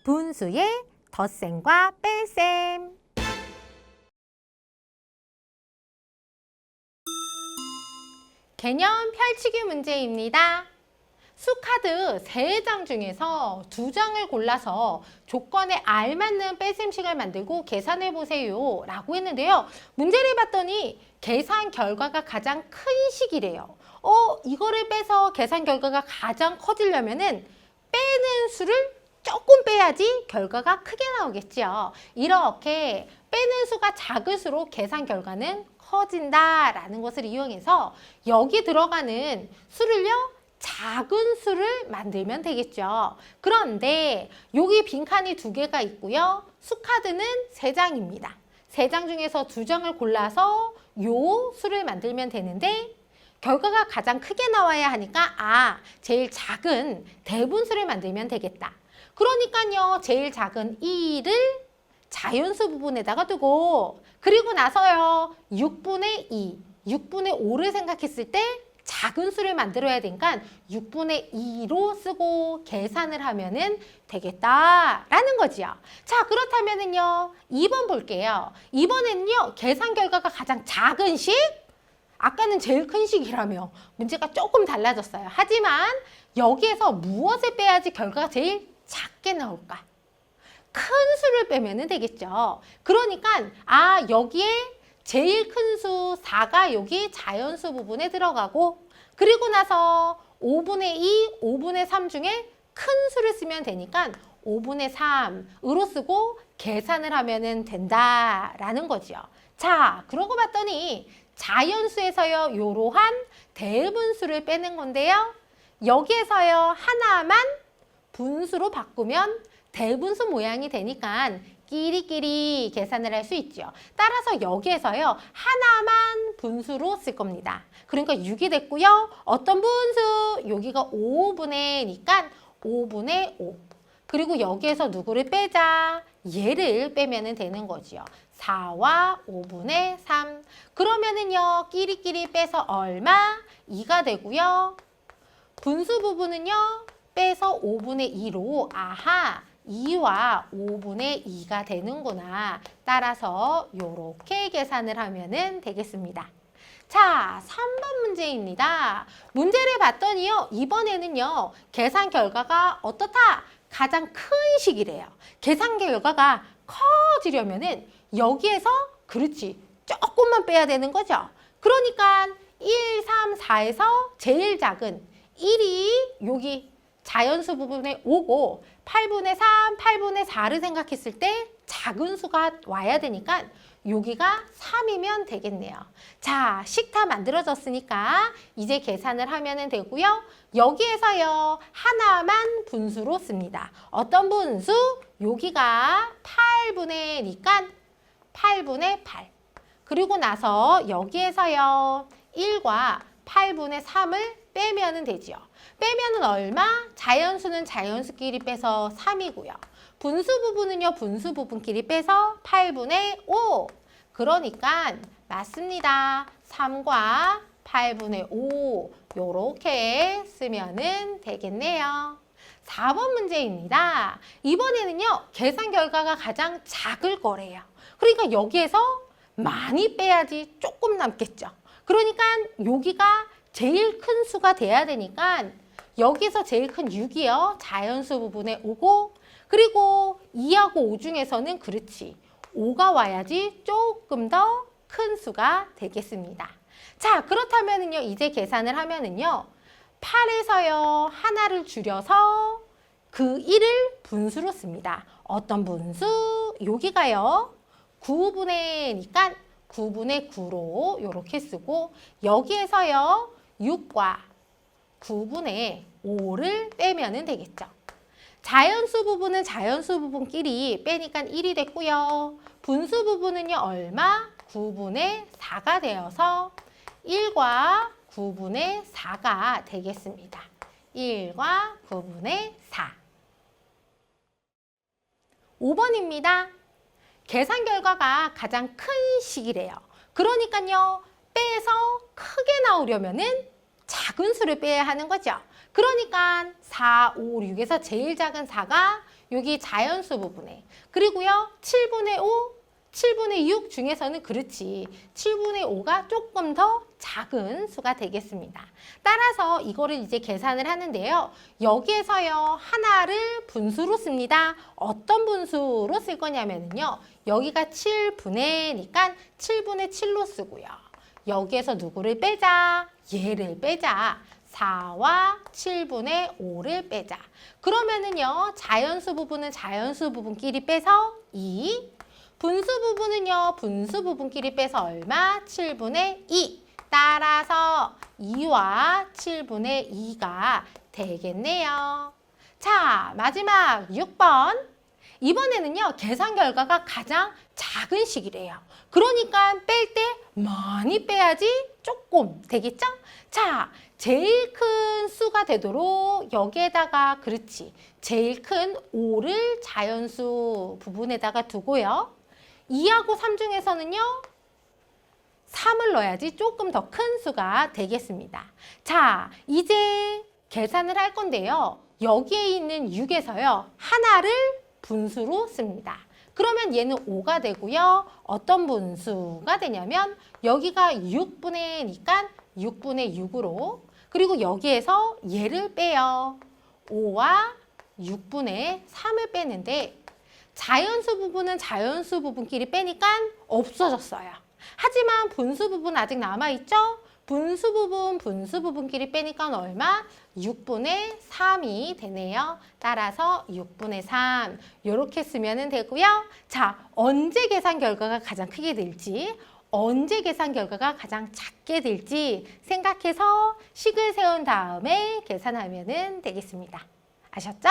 분수의 덧셈과 뺄셈. 개념 펼치기 문제입니다. 수카드 3장 중에서 2장을 골라서 조건에 알맞는 뺄셈식을 만들고 계산해보세요 라고 했는데요. 문제를 봤더니 계산 결과가 가장 큰 식이래요. 이거를 빼서 계산 결과가 가장 커지려면은 빼는 수를 조금 빼야지 결과가 크게 나오겠죠. 이렇게 빼는 수가 작을수록 계산 결과는 커진다라는 것을 이용해서 여기 들어가는 수를요, 작은 수를 만들면 되겠죠. 그런데 여기 빈칸이 2개가 있고요. 수카드는 3장입니다. 3장 중에서 2장을 골라서 요 수를 만들면 되는데 결과가 가장 크게 나와야 하니까 제일 작은 대분수를 만들면 되겠다. 그러니까요, 제일 작은 1을 자연수 부분에다가 두고 그리고 나서요, 6분의 2, 6분의 5를 생각했을 때 작은 수를 만들어야 되니까 6분의 2로 쓰고 계산을 하면은 되겠다라는 거지요. 자, 그렇다면은요, 2번 볼게요. 2번에는요, 계산 결과가 가장 작은 식, 아까는 제일 큰 식이라며 문제가 조금 달라졌어요. 하지만 여기에서 무엇을 빼야지 결과가 제일 작게 나올까? 큰 수를 빼면 되겠죠. 그러니까 여기에 제일 큰 수 4가 여기 자연수 부분에 들어가고 그리고 나서 5분의 2, 5분의 3 중에 큰 수를 쓰면 되니까 5분의 3으로 쓰고 계산을 하면 된다라는 거죠. 자, 그러고 봤더니 자연수에서요, 이러한 대분수를 빼는 건데요. 여기에서요, 하나만 분수로 바꾸면 대분수 모양이 되니까 끼리끼리 계산을 할 수 있죠. 따라서 여기에서요, 하나만 분수로 쓸 겁니다. 그러니까 6이 됐고요. 어떤 분수? 여기가 5분의니까 5분의 5. 그리고 여기에서 누구를 빼자? 얘를 빼면 되는 거지요. 4와 5분의 3. 그러면은요, 끼리끼리 빼서 얼마? 2가 되고요. 분수 부분은요, 빼서 5분의 2로 2와 5분의 2가 되는구나. 따라서 이렇게 계산을 하면 되겠습니다. 자, 3번 문제입니다. 문제를 봤더니요, 이번에는요, 계산 결과가 어떻다? 가장 큰 식이래요. 계산 결과가 커지려면은 여기에서 그렇지, 조금만 빼야 되는 거죠. 그러니까 1, 3, 4에서 제일 작은 1이 여기 자연수 부분에 오고 8분의 3, 8분의 4를 생각했을 때 작은 수가 와야 되니까 여기가 3이면 되겠네요. 자, 식 다 만들어졌으니까 이제 계산을 하면 되고요. 여기에서요, 하나만 분수로 씁니다. 어떤 분수? 여기가 8분의니까 8분의 8. 그리고 나서 여기에서요, 1과 8분의 3을 빼면 되죠. 빼면은 얼마? 자연수는 자연수끼리 빼서 3이고요. 분수 부분은요, 분수 부분끼리 빼서 8분의 5. 그러니까 맞습니다. 3과 8분의 5 요렇게 쓰면은 되겠네요. 4번 문제입니다. 이번에는요, 계산 결과가 가장 작을 거래요. 그러니까 여기에서 많이 빼야지 조금 남겠죠. 그러니까 여기가 제일 큰 수가 돼야 되니까 여기서 제일 큰 6이요. 자연수 부분에 오고 그리고 2하고 5 중에서는 그렇지. 5가 와야지 조금 더 큰 수가 되겠습니다. 자, 그렇다면은요, 이제 계산을 하면은요, 8에서요, 하나를 줄여서 그 1을 분수로 씁니다. 어떤 분수? 여기가요, 9분의니까 9분의 9로 이렇게 쓰고 여기에서요, 6과 9분의 5를 빼면 되겠죠. 자연수 부분은 자연수 부분끼리 빼니까 1이 됐고요. 분수 부분은요, 얼마? 9분의 4가 되어서 1과 9분의 4가 되겠습니다. 1과 9분의 4. 5번입니다. 계산 결과가 가장 큰 식이래요. 그러니까요, 빼서 크게 나오려면은 작은 수를 빼야 하는 거죠. 그러니까 4, 5, 6에서 제일 작은 4가 여기 자연수 부분에, 그리고요 7분의 5, 7분의 6 중에서는 그렇지 7분의 5가 조금 더 작은 수가 되겠습니다. 따라서 이거를 이제 계산을 하는데요. 여기에서요 하나를 분수로 씁니다. 어떤 분수로 쓸 거냐면요. 여기가 7분의니까 7분의 7로 쓰고요. 여기에서 누구를 빼자? 얘를 빼자. 4와 7분의 5를 빼자. 그러면은요 자연수 부분은 자연수 부분끼리 빼서 2, 분수 부분은요 분수 부분끼리 빼서 얼마? 7분의 2. 따라서 2와 7분의 2가 되겠네요. 자, 마지막 6번. 이번에는요 계산 결과가 가장 작은 식이래요. 그러니까 뺄 때 많이 빼야지 조금 되겠죠? 자, 제일 큰 수가 되도록 여기에다가 그렇지 제일 큰 5를 자연수 부분에다가 두고요. 2하고 3 중에서는요 3을 넣어야지 조금 더 큰 수가 되겠습니다. 자, 이제 계산을 할 건데요. 여기에 있는 6에서요 하나를 분수로 씁니다. 그러면 얘는 5가 되고요. 어떤 분수가 되냐면 여기가 6분의니까 6분의 6으로, 그리고 여기에서 얘를 빼요. 5와 6분의 3을 빼는데 자연수 부분은 자연수 부분끼리 빼니까 없어졌어요. 하지만 분수 부분 아직 남아있죠? 분수 부분끼리 빼니까 얼마? 6분의 3이 되네요. 따라서 6분의 3 이렇게 쓰면 되고요. 자, 언제 계산 결과가 가장 크게 될지, 언제 계산 결과가 가장 작게 될지 생각해서 식을 세운 다음에 계산하면 되겠습니다. 아셨죠?